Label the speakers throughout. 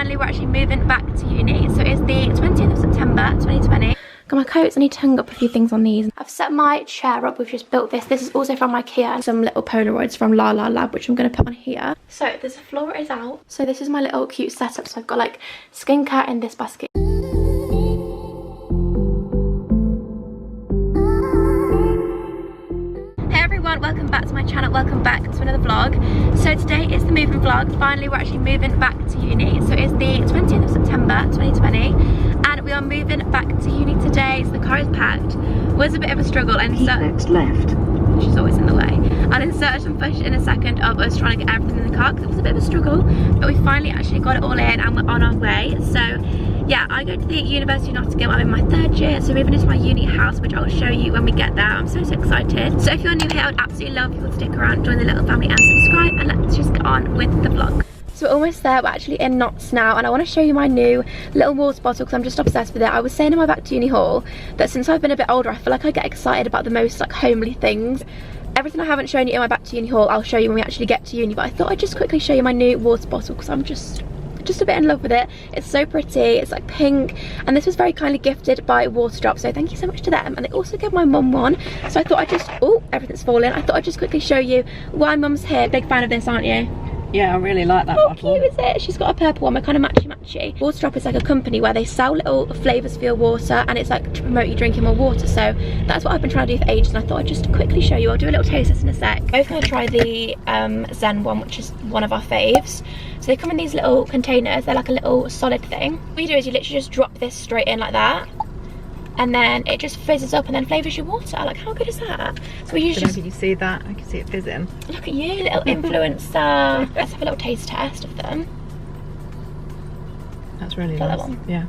Speaker 1: finally we're actually moving back to uni. So it's the 20th of September 2020. Got my coats, I need to hang up a few things on these. I've set my chair up, we've just built this. This is also from IKEA and some little Polaroids from La La Lab, which I'm going to put on here. So this floor is out. So this is my little cute setup. So I've got like skincare in this basket. Welcome back to my channel, welcome back to another vlog. So today is the moving vlog. Finally we're actually moving back to uni. So it's the 20th of September 2020 and we are moving back to uni today. So the car is packed. It was a bit of a struggle and
Speaker 2: next left.
Speaker 1: She's always in the way. I'll insert some footage in a second of us trying to get everything in the car because it was a bit of a struggle, but we finally actually got it all in and we're on our way. So yeah, I go to the University of Nottingham. I'm in my 3rd year, so moving into my uni house, which I'll show you when we get there. I'm so excited. So if you're new here, I would absolutely love you to stick around, join the little family and subscribe, and let's just get on with the vlog. So we're almost there, we're actually in Notts now, and I want to show you my new little water bottle because I'm just obsessed with it. I was saying in my back to uni haul that since I've been a bit older, I feel like I get excited about the most like homely things. Everything I haven't shown you in my back to uni haul, I'll show you when we actually get to uni, but I thought I'd just quickly show you my new water bottle because I'm just a bit in love with it. It's so pretty, it's like pink, and this was very kindly gifted by Waterdrop, so thank you so much to them. And they also gave my mum one, so I thought I'd just, oh, everything's falling. I thought I'd just quickly show you why mum's here. Big fan of this, aren't you?
Speaker 2: Yeah, I really like that
Speaker 1: How
Speaker 2: bottle.
Speaker 1: cute is it? She's got a purple one, we're kind of matchy-matchy. Waterdrop is like a company where they sell little flavours for your water, and it's like to promote you drinking more water, so that's what I've been trying to do for ages, and I thought I'd just quickly show you. I'll do a little taste test in a sec. I'm both going to try the Zen one, which is one of our faves. So they come in these little containers, they're like a little solid thing. What you do is you literally just drop this straight in like that, and then it just fizzes up and then flavours your water. Like, how good is that? So we usually
Speaker 2: Can you see that? I can see it fizzing.
Speaker 1: Look at you, little influencer. Let's have a little taste test of them.
Speaker 2: That's really
Speaker 1: Got
Speaker 2: nice.
Speaker 1: that one.
Speaker 2: Yeah.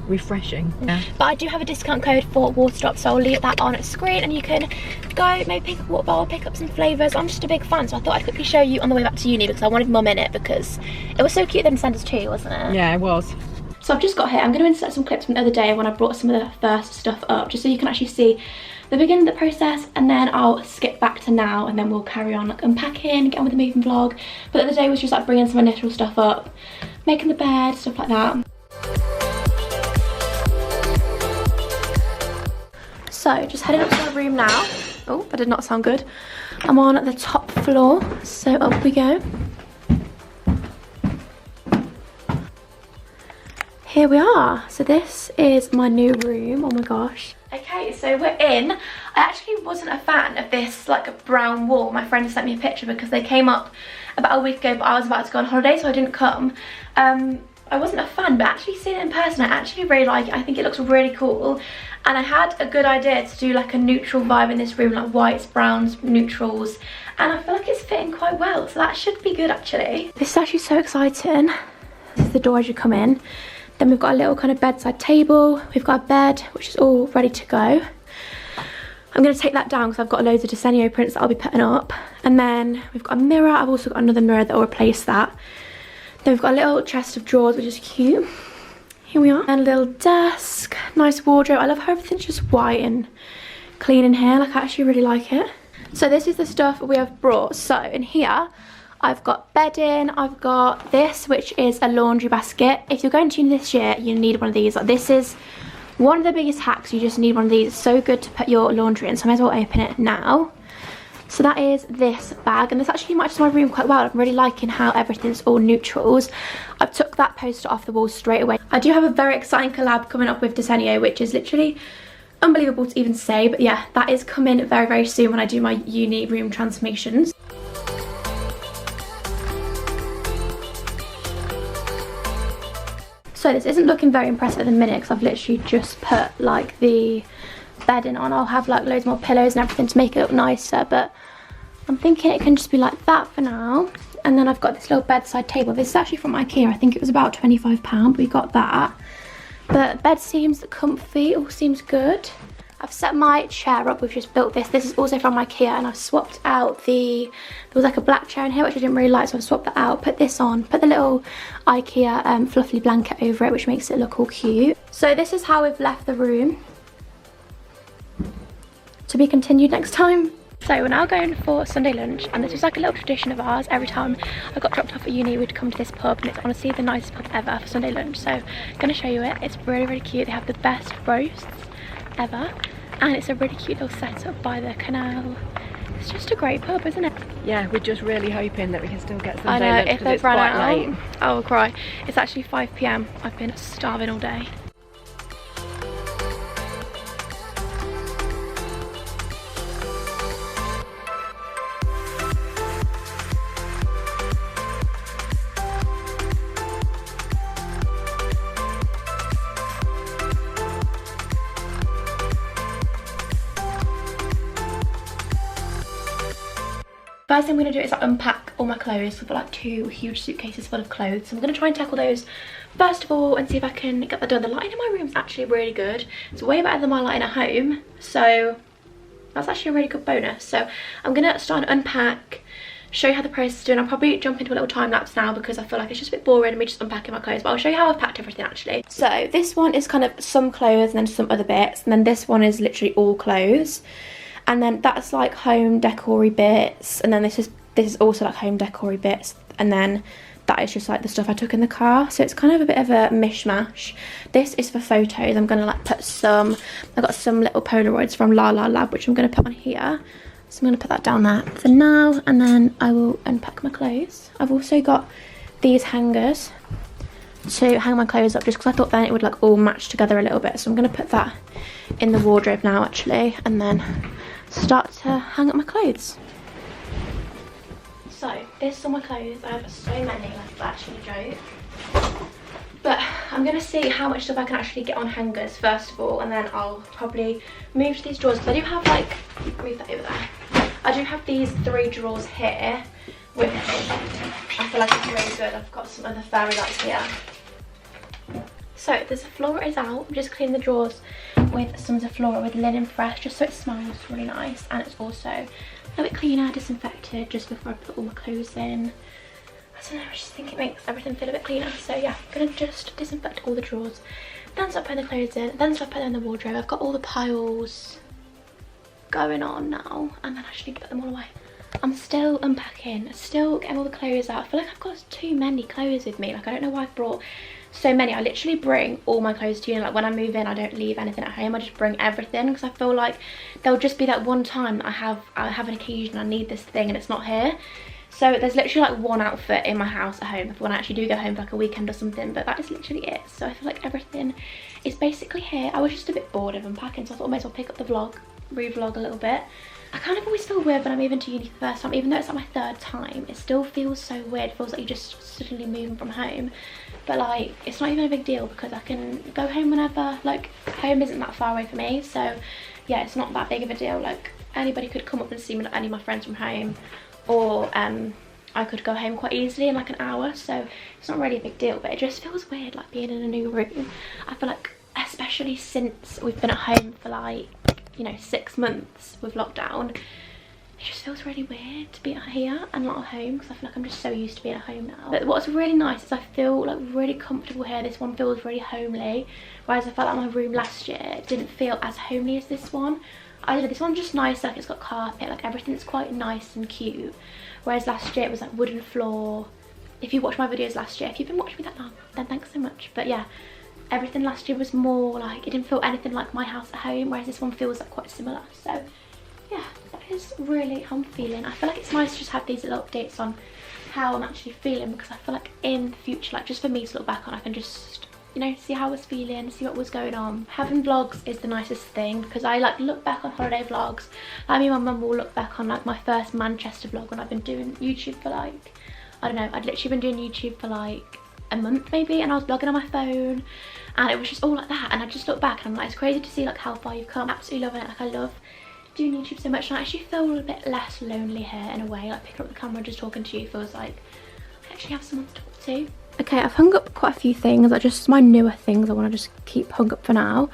Speaker 2: Refreshing. Yeah.
Speaker 1: But I do have a discount code for Waterdrop, so I'll leave that on screen and you can go maybe pick up a water bottle, pick up some flavours. I'm just a big fan, so I thought I'd quickly show you on the way back to uni because I wanted mum in it because it was so cute them to send us two, wasn't it?
Speaker 2: Yeah, it was.
Speaker 1: So I've just got here, I'm going to insert some clips from the other day when I brought some of the first stuff up, just so you can actually see the beginning of the process, and then I'll skip back to now and then we'll carry on like unpacking, get on with the moving vlog. But the other day was just like bringing some initial stuff up, making the bed, stuff like that. So just heading up to my room now. Oh, that did not sound good. I'm on the top floor, so up we go. Here we are. So this is my new room. Oh my gosh. Okay, so we're in. I actually wasn't a fan of this like a brown wall. My friend sent me a picture because they came up about a week ago, but I was about to go on holiday, so I didn't come. I wasn't a fan, but actually seeing it in person, I actually really like it. I think it looks really cool. And I had a good idea to do like a neutral vibe in this room, like whites, browns, neutrals. And I feel like it's fitting quite well, so that should be good actually. This is actually so exciting. This is the door as you come in. Then we've got a little kind of bedside table. We've got a bed, which is all ready to go. I'm going to take that down because I've got loads of Desenio prints that I'll be putting up. And then we've got a mirror. I've also got another mirror that will replace that. Then we've got a little chest of drawers, which is cute. Here we are. And a little desk, nice wardrobe. I love how everything's just white and clean in here. Like, I actually really like it. So this is the stuff we have brought. So in here, I've got bedding, I've got this, which is a laundry basket. If you're going to uni this year, you need one of these. Like, this is one of the biggest hacks. You just need one of these. It's so good to put your laundry in, so I may as well open it now. So that is this bag, and this actually matches my room quite well. I'm really liking how everything's all neutrals. I've took that poster off the wall straight away. I do have a very exciting collab coming up with Desenio, which is literally unbelievable to even say, but yeah, that is coming very, very soon when I do my uni room transformations. So this isn't looking very impressive at the minute because I've literally just put like the bedding on. I'll have like loads more pillows and everything to make it look nicer, but I'm thinking it can just be like that for now. And then I've got this little bedside table. This is actually from IKEA. I think it was about £25. We got that. But bed seems comfy, all seems good. I've set my chair up, we've just built this. This is also from IKEA, and I've swapped out there was like a black chair in here, which I didn't really like, so I've swapped that out, put this on, put the little IKEA fluffy blanket over it, which makes it look all cute. So this is how we've left the room. To be continued next time. So we're now going for Sunday lunch, and this was like a little tradition of ours. Every time I got dropped off at uni, we'd come to this pub, and it's honestly the nicest pub ever for Sunday lunch. So I'm going to show you it. It's really, really cute. They have the best roasts ever, and it's a really cute little setup by the canal. It's just a great pub, isn't it?
Speaker 2: Yeah, we're just really hoping that we can still get Sunday
Speaker 1: I know,
Speaker 2: lunch
Speaker 1: if
Speaker 2: because
Speaker 1: they've
Speaker 2: it's
Speaker 1: run
Speaker 2: quite
Speaker 1: out,
Speaker 2: late.
Speaker 1: I will cry. It's actually 5 PM. I've been starving all day. First thing I'm going to do is like unpack all my clothes. I've got like 2 huge suitcases full of clothes. So I'm going to try and tackle those first of all and see if I can get that done. The lighting in my room is actually really good. It's way better than my lighting at home. So that's actually a really good bonus. So I'm going to start and unpack, show you how the process is doing. I'll probably jump into a little time lapse now because I feel like it's just a bit boring me just unpacking my clothes. But I'll show you how I've packed everything actually. So this one is kind of some clothes and then some other bits. And then this one is literally all clothes. And then that's like home decor-y bits, and then this is also like home decor-y bits, and then that is just like the stuff I took in the car. So it's kind of a bit of a mishmash. This is for photos. I'm gonna like put some, I've got some little Polaroids from La La Lab which I'm gonna put on here. So I'm gonna put that down there for now, and then I will unpack my clothes. I've also got these hangers to hang my clothes up just because I thought then it would like all match together a little bit. So I'm gonna put that in the wardrobe now actually, and then start to hang up my clothes. So this is all my clothes. I have so many, like it's actually a joke. But I'm gonna see how much stuff I can actually get on hangers first of all, and then I'll probably move to these drawers because I do have like, move that over there. I do have these 3 drawers here, which I feel like it's really good. I've got some other fairy lights here. So the Zaflora is out. I'm just cleaning the drawers with some Zaflora with Linen Fresh just so it smells really nice, and it's also a little bit cleaner, disinfected just before I put all my clothes in. I don't know, I just think it makes everything feel a bit cleaner. So yeah, I'm gonna just disinfect all the drawers, then start putting the clothes in, then start putting them in the wardrobe. I've got all the piles going on now, and then I just need to put them all away. I'm still unpacking, still getting all the clothes out. I feel like I've got too many clothes with me. Like I don't know why I've brought so many. I literally bring all my clothes to uni. Like when I move in, I don't leave anything at home. I just bring everything because I feel like there'll just be that one time that I have an occasion, I need this thing and it's not here. So there's literally like one outfit in my house at home when I actually do go home for like a weekend or something, but that is literally it. So I feel like everything is basically here. I was just a bit bored of unpacking, so I thought I might as well pick up the vlog, re-vlog a little bit. I kind of always feel weird when I'm moving to uni for the first time, even though it's like my 3rd time. It still feels so weird. It feels like you're just suddenly moving from home. But like, it's not even a big deal because I can go home whenever. Like, home isn't that far away for me. So yeah, it's not that big of a deal. Like, anybody could come up and see me, like any of my friends from home. Or I could go home quite easily in like an hour. So it's not really a big deal. But it just feels weird like being in a new room. I feel like, especially since we've been at home for like, you know, 6 months with lockdown, it just feels really weird to be here and not at home because I feel like I'm just so used to being at home now. But what's really nice is I feel like really comfortable here. This one feels really homely, whereas I felt like my room last year didn't feel as homely as this one. I don't know, this one's just nice, like it's got carpet, like everything's quite nice and cute, whereas last year it was like wooden floor. If you watched my videos last year, if you've been watching me that long, then thanks so much. But yeah, everything last year was more like, it didn't feel anything like my house at home, whereas this one feels like quite similar. So yeah, that is really how I'm feeling. I feel like it's nice to just have these little updates on how I'm actually feeling, because I feel like in the future, like just for me to look back on, I can just, you know, see how I was feeling, see what was going on. Having vlogs is the nicest thing because I like look back on holiday vlogs. Like me and my mum will look back on like my first Manchester vlog when I've been doing YouTube for like, I don't know, I'd literally been doing YouTube for like a month maybe, and I was vlogging on my phone and it was just all like that, and I just look back and I'm like, it's crazy to see like how far you've come. Absolutely loving it. Like I love doing YouTube so much, and I actually feel a little bit less lonely here in a way. Like picking up the camera and just talking to you feels like I actually have someone to talk to. Okay, I've hung up quite a few things, like just my newer things I want to just keep hung up for now.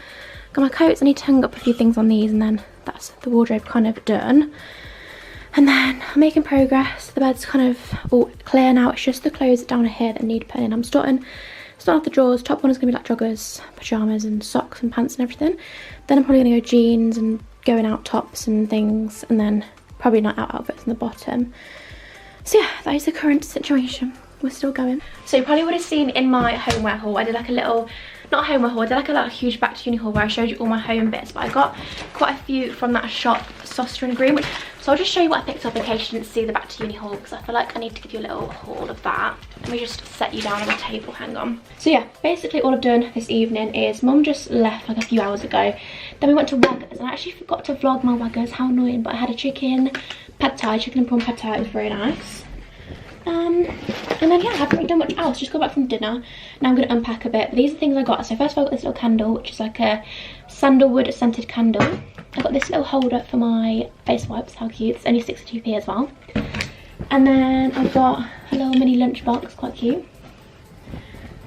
Speaker 1: Got my coats, I need to hang up a few things on these, and then that's the wardrobe kind of done. And then I'm making progress. The bed's kind of all clear now. It's just the clothes down here that need putting in. I'm starting off the drawers. Top one is going to be like joggers, pyjamas and socks and pants and everything. Then I'm probably going to go jeans and going out tops and things, and then probably night out outfits on the bottom. So yeah, that is the current situation. We're still going. So you probably would have seen in my homeware haul, I did like a little, not homeware haul, I did like a little huge back to uni haul where I showed you all my home bits, but I got quite a few from that shop, Soster and Green, so I'll just show you what I picked up in case you didn't see the back to uni haul, because I feel like I need to give you a little haul of that. Let me just set you down on the table, hang on. So yeah, basically all I've done this evening is Mum just left like a few hours ago. Then we went to Waggers, and I actually forgot to vlog my Waggers, how annoying, but I had a chicken pad thai, chicken and prawn pad thai, it was very nice. And then yeah, I haven't really done much else, just got back from dinner. Now I'm going to unpack a bit, but these are the things I got. So first of all I got this little candle, which is like a sandalwood scented candle. I got this little holder for my face wipes, how cute, it's only 62p as well. And then I've got a little mini lunch box, quite cute.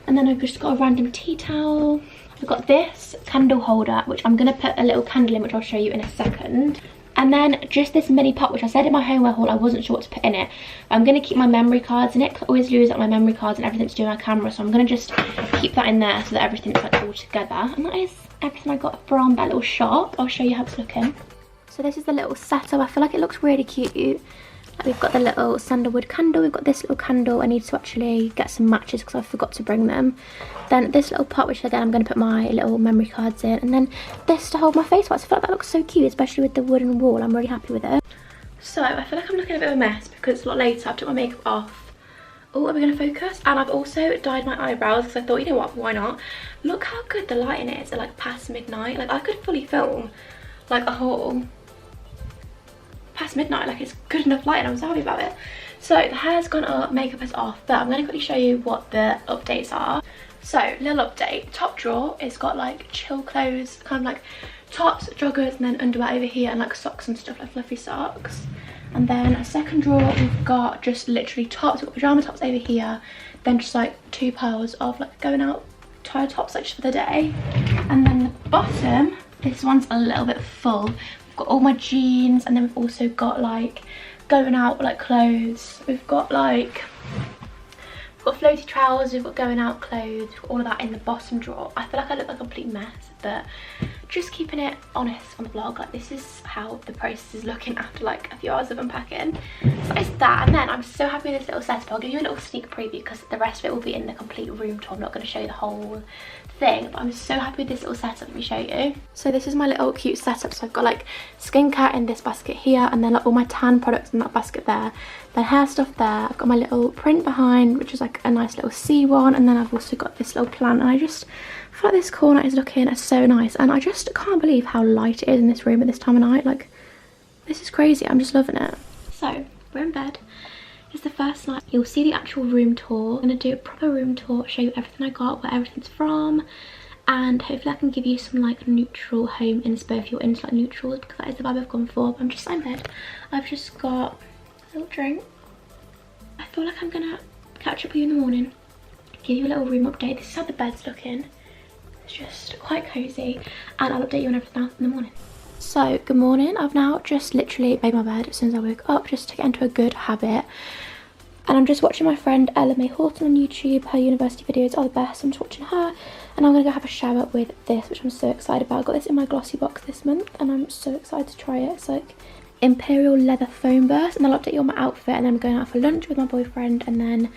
Speaker 1: And then I've just got a random tea towel. I've got this candle holder, which I'm going to put a little candle in, which I'll show you in a second. And then just this mini pot, which I said in my homeware haul I wasn't sure what to put in it. I'm going to keep my memory cards in it, because I always lose up my memory cards and everything to do with my camera. So I'm going to just keep that in there so that everything's like all together. And that is everything I got from that little shop. I'll show you how it's looking. So this is the little setup. I feel like it looks really cute. Like we've got the little sandalwood candle, we've got this little candle. I need to actually get some matches because I forgot to bring them. Then this little pot, which again I'm going to put my little memory cards in. And then this to hold my face wipes. I feel like that looks so cute, especially with the wooden wall. I'm really happy with it. So I feel like I'm looking a bit of a mess because it's a lot later. I've took my makeup off. Oh, are we going to focus? And I've also dyed my eyebrows because I thought, you know what, why not? Look how good the lighting is at like past midnight. Like I could fully film like a haul past midnight, like it's good enough light and I'm so happy about it. So the hair's gone up, makeup is off, but I'm going to quickly show you what the updates are. So little update, top drawer, it's got like chill clothes, kind of like tops, joggers, and then underwear over here, and like socks and stuff, like fluffy socks. And then a second drawer, we've got just literally tops, we've got pajama tops over here, then just like 2 piles of like going out tire tops like just for the day. And then the bottom, this one's a little bit full. Got all my jeans, and then we've also got like going out like clothes, we've got like floaty trousers, we've got going out clothes, we've got all of that in the bottom drawer. I feel like I look like a complete mess, but just keeping it honest on the vlog, like this is how the process is looking after like a few hours of unpacking. So it's that, and then I'm so happy with this little setup. I'll give you a little sneak preview because the rest of it will be in the complete room tour. I'm not going to show you the whole thing, but I'm so happy with this little setup. Let me show you. So this is my little cute setup. So I've got like skincare in this basket here, and then like all my tan products in that basket there, then hair stuff there. I've got my little print behind, which is like a nice little sea one, and then I've also got this little plant, and I just feel like this corner is looking so nice, and I just can't believe how light it is in this room at this time of night. Like this is crazy, I'm just loving it. So we're in bed. It's the first night. You'll see the actual room tour. I'm going to do a proper room tour, show you everything I got, where everything's from, and hopefully I can give you some like neutral home inspo if you're into like neutrals, because that is the vibe I've gone for. But I'm just in bed. I've just got a little drink. I feel like I'm gonna catch up with you in the morning, give you a little room update. This is how the bed's looking. It's just quite cozy, and I'll update you on everything else in the morning. So good morning. I've now just literally made my bed as soon as I woke up, just to get into a good habit. And I'm just watching my friend Ella May Horton on YouTube. Her university videos are the best. I'm just watching her, and I'm gonna go have a shower with this, which I'm so excited about. I got this in my glossy box this month, and I'm so excited to try it. It's like Imperial Leather Foam Burst, and I'll update you on my outfit, and then I'm going out for lunch with my boyfriend, and then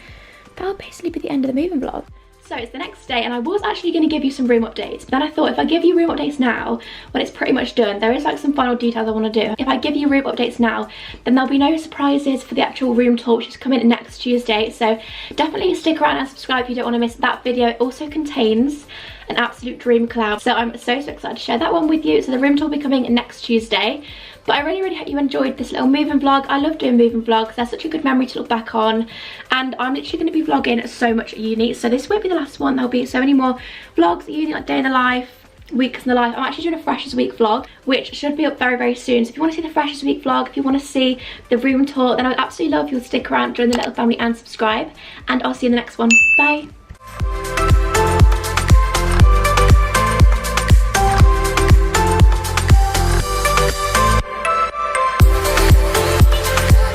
Speaker 1: that'll basically be the end of the moving vlog. So it's the next day, and I was actually going to give you some room updates, but then I thought if I give you room updates now, when it's pretty much done, there is like some final details I want to do. If I give you room updates now, then there'll be no surprises for the actual room tour, which is coming next Tuesday. So definitely stick around and subscribe if you don't want to miss that video. It also contains an absolute dream collab, so I'm so excited to share that one with you. So the room tour will be coming next Tuesday. But I really hope you enjoyed this little moving vlog. I love doing moving vlogs. They're such a good memory to look back on. And I'm literally going to be vlogging so much at uni. So this won't be the last one. There'll be so many more vlogs at uni, like day in the life, weeks in the life. I'm actually doing a Freshers Week vlog, which should be up very soon. So if you want to see the Freshers Week vlog, if you want to see the room tour, then I would absolutely love you to stick around, join the little family and subscribe. And I'll see you in the next one. Bye.